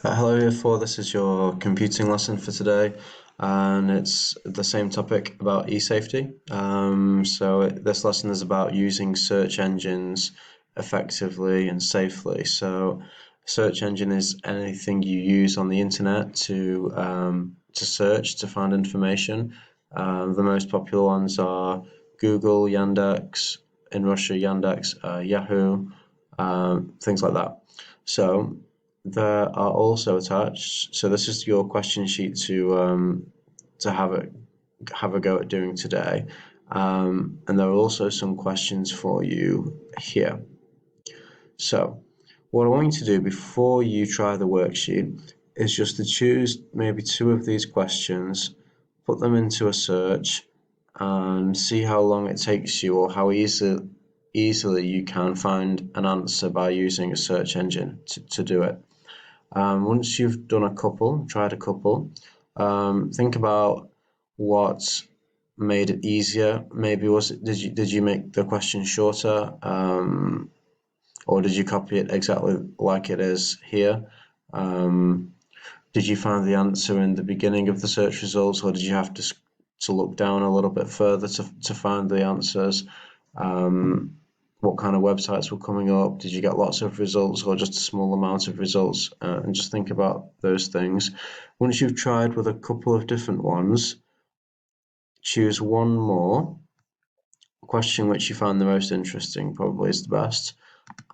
Hello, Year 4. This is your computing lesson for today, and it's the same topic about e-safety. This lesson is about using search engines effectively and safely. So, search engine is anything you use on the internet to search to find information. The most popular ones are Google, Yandex, in Russia, Yandex, Yahoo, things like that. So there are also attached. So this is your question sheet to have a go at doing today, and there are also some questions for you here. So what I want you to do before you try the worksheet is just to choose maybe two of these questions, put them into a search, and see how long it takes you or how easily you can find an answer by using a search engine to do it. Once you've done a couple, tried a couple, think about what made it easier. Maybe did you make the question shorter, or did you copy it exactly like it is here? Um, did you find the answer in the beginning of the search results, or did you have to look down a little bit further to find the answers? Um, what kind of websites were coming up? Did you get lots of results or just a small amount of results? And just think about those things. Once you've tried with a couple of different ones, choose one more question which you find the most interesting, probably is the best,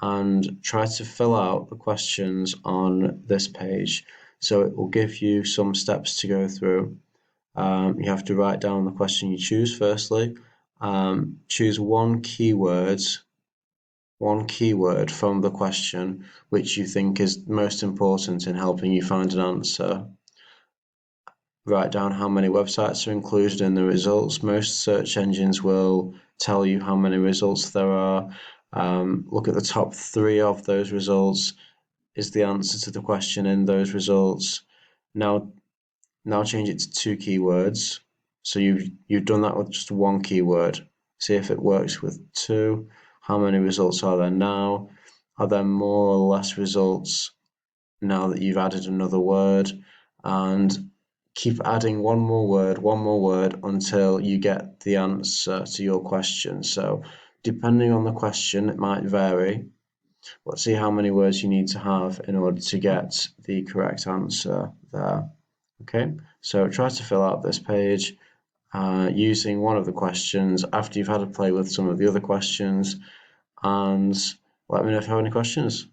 and try to fill out the questions on this page. So it will give you some steps to go through. You have to write down the question you choose firstly. Choose one keyword from the question which you think is most important in helping you find an answer. Write down how many websites are included in the results. Most search engines will tell you how many results there are. Look at the top three of those results. Is the answer to the question in those results? Now change it to two keywords. So you've done that with just one keyword. See if it works with two. How many results are there now? Are there more or less results now that you've added another word? And keep adding one more word until you get the answer to your question. So depending on the question, it might vary. Let's see how many words you need to have in order to get the correct answer there. Okay, so try to fill out this page using one of the questions after you've had a play with some of the other questions, and let me know if you have any questions.